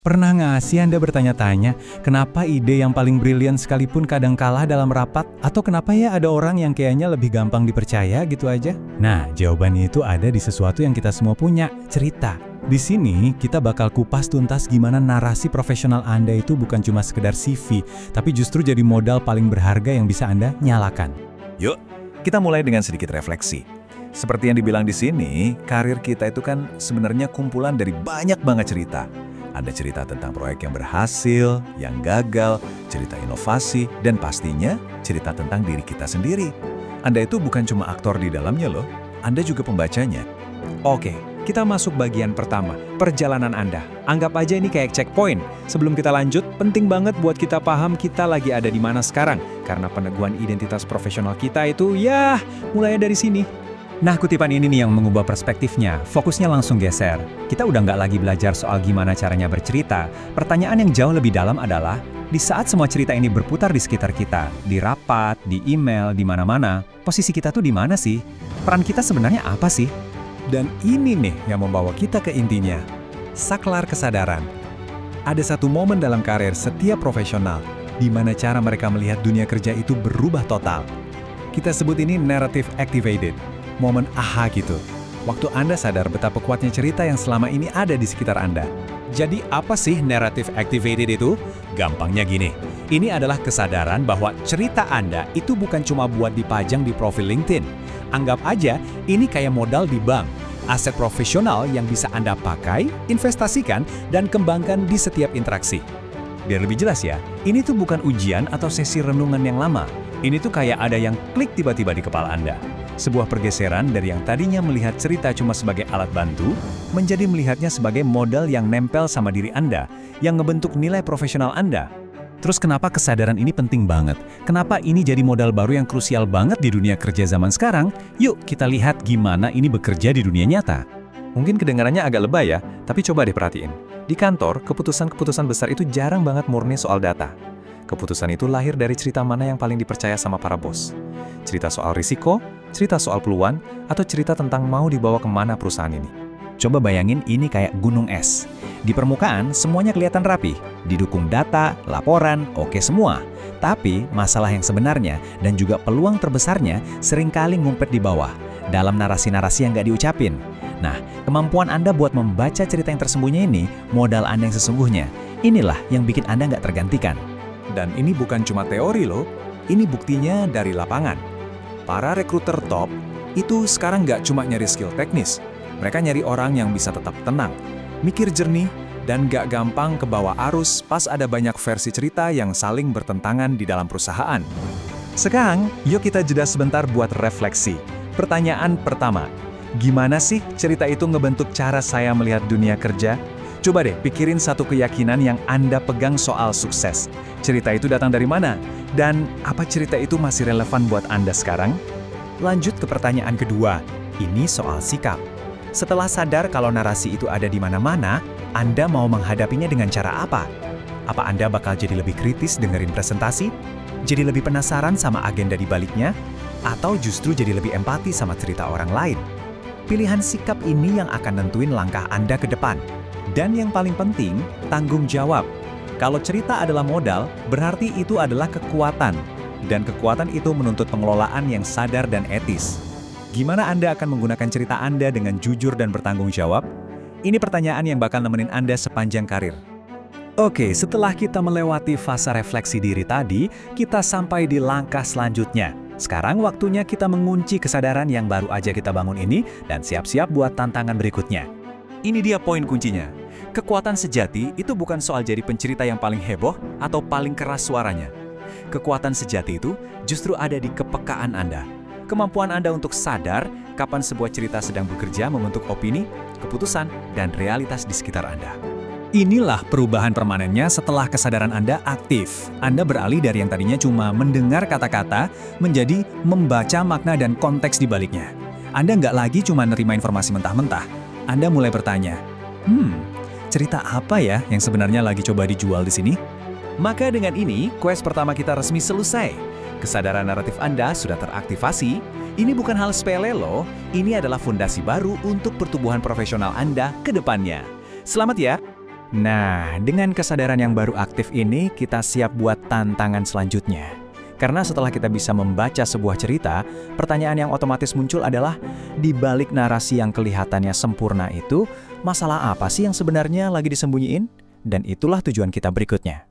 Pernah nggak sih Anda bertanya-tanya, kenapa ide yang paling brilian sekalipun kadang kalah dalam rapat? Atau kenapa ya ada orang yang kayaknya lebih gampang dipercaya gitu aja? Nah, jawabannya itu ada di sesuatu yang kita semua punya, cerita. Di sini, kita bakal kupas tuntas gimana narasi profesional Anda itu bukan cuma sekedar CV, tapi justru jadi modal paling berharga yang bisa Anda nyalakan. Yuk, kita mulai dengan sedikit refleksi. Seperti yang dibilang di sini, karir kita itu kan sebenarnya kumpulan dari banyak banget cerita. Ada cerita tentang proyek yang berhasil, yang gagal, cerita inovasi, dan pastinya cerita tentang diri kita sendiri. Anda itu bukan cuma aktor di dalamnya loh, Anda juga pembacanya. Oke, kita masuk bagian pertama, perjalanan Anda. Anggap aja ini kayak checkpoint. Sebelum kita lanjut, penting banget buat kita paham kita lagi ada di mana sekarang. Karena peneguhan identitas profesional kita itu, mulai dari sini. Nah, kutipan ini nih yang mengubah perspektifnya. Fokusnya langsung geser. Kita udah nggak lagi belajar soal gimana caranya bercerita. Pertanyaan yang jauh lebih dalam adalah, di saat semua cerita ini berputar di sekitar kita, di rapat, di email, di mana-mana, posisi kita tuh di mana sih? Peran kita sebenarnya apa sih? Dan ini nih yang membawa kita ke intinya, saklar kesadaran. Ada satu momen dalam karir setiap profesional, di mana cara mereka melihat dunia kerja itu berubah total. Kita sebut ini narrative activated. Momen aha gitu. Waktu Anda sadar betapa kuatnya cerita yang selama ini ada di sekitar Anda. Jadi apa sih narrative activated itu? Gampangnya gini, ini adalah kesadaran bahwa cerita Anda itu bukan cuma buat dipajang di profil LinkedIn. Anggap aja ini kayak modal di bank, aset profesional yang bisa Anda pakai, investasikan, dan kembangkan di setiap interaksi. Biar lebih jelas ya, ini tuh bukan ujian atau sesi renungan yang lama. Ini tuh kayak ada yang klik tiba-tiba di kepala Anda. Sebuah pergeseran dari yang tadinya melihat cerita cuma sebagai alat bantu, menjadi melihatnya sebagai modal yang nempel sama diri Anda, yang ngebentuk nilai profesional Anda. Terus kenapa kesadaran ini penting banget? Kenapa ini jadi modal baru yang krusial banget di dunia kerja zaman sekarang? Yuk kita lihat gimana ini bekerja di dunia nyata. Mungkin kedengarannya agak lebay ya, tapi coba deh perhatiin. Di kantor, keputusan-keputusan besar itu jarang banget murni soal data. Keputusan itu lahir dari cerita mana yang paling dipercaya sama para bos. Cerita soal risiko, cerita soal peluang, atau cerita tentang mau dibawa kemana perusahaan ini. Coba bayangin ini kayak gunung es. Di permukaan semuanya kelihatan rapi, didukung data, laporan, oke semua. Tapi masalah yang sebenarnya dan juga peluang terbesarnya seringkali ngumpet di bawah, dalam narasi-narasi yang gak diucapin. Nah, kemampuan Anda buat membaca cerita yang tersembunyi ini, modal Anda yang sesungguhnya. Inilah yang bikin Anda nggak tergantikan. Dan ini bukan cuma teori loh, ini buktinya dari lapangan. Para rekruter top itu sekarang nggak cuma nyari skill teknis, mereka nyari orang yang bisa tetap tenang, mikir jernih, dan nggak gampang kebawa arus pas ada banyak versi cerita yang saling bertentangan di dalam perusahaan. Sekarang, yuk kita jeda sebentar buat refleksi. Pertanyaan pertama, gimana sih cerita itu ngebentuk cara saya melihat dunia kerja? Coba deh pikirin satu keyakinan yang Anda pegang soal sukses. Cerita itu datang dari mana? Dan apa cerita itu masih relevan buat Anda sekarang? Lanjut ke pertanyaan kedua, ini soal sikap. Setelah sadar kalau narasi itu ada di mana-mana, Anda mau menghadapinya dengan cara apa? Apa Anda bakal jadi lebih kritis dengerin presentasi? Jadi lebih penasaran sama agenda di baliknya? Atau justru jadi lebih empati sama cerita orang lain? Pilihan sikap ini yang akan nentuin langkah Anda ke depan. Dan yang paling penting, tanggung jawab. Kalau cerita adalah modal, berarti itu adalah kekuatan. Dan kekuatan itu menuntut pengelolaan yang sadar dan etis. Gimana Anda akan menggunakan cerita Anda dengan jujur dan bertanggung jawab? Ini pertanyaan yang bakal nemenin Anda sepanjang karir. Oke, setelah kita melewati fase refleksi diri tadi, kita sampai di langkah selanjutnya. Sekarang waktunya kita mengunci kesadaran yang baru aja kita bangun ini dan siap-siap buat tantangan berikutnya. Ini dia poin kuncinya. Kekuatan sejati itu bukan soal jadi pencerita yang paling heboh atau paling keras suaranya. Kekuatan sejati itu justru ada di kepekaan Anda. Kemampuan Anda untuk sadar kapan sebuah cerita sedang bekerja membentuk opini, keputusan, dan realitas di sekitar Anda. Inilah perubahan permanennya setelah kesadaran Anda aktif. Anda beralih dari yang tadinya cuma mendengar kata-kata menjadi membaca makna dan konteks di baliknya. Anda nggak lagi cuma nerima informasi mentah-mentah. Anda mulai bertanya, cerita apa ya yang sebenarnya lagi coba dijual di sini? Maka dengan ini, quest pertama kita resmi selesai. Kesadaran naratif Anda sudah teraktivasi. Ini bukan hal sepele loh, ini adalah fondasi baru untuk pertumbuhan profesional Anda ke depannya. Selamat ya! Nah, dengan kesadaran yang baru aktif ini, kita siap buat tantangan selanjutnya. Karena setelah kita bisa membaca sebuah cerita, pertanyaan yang otomatis muncul adalah, di balik narasi yang kelihatannya sempurna itu, masalah apa sih yang sebenarnya lagi disembunyiin? Dan itulah tujuan kita berikutnya.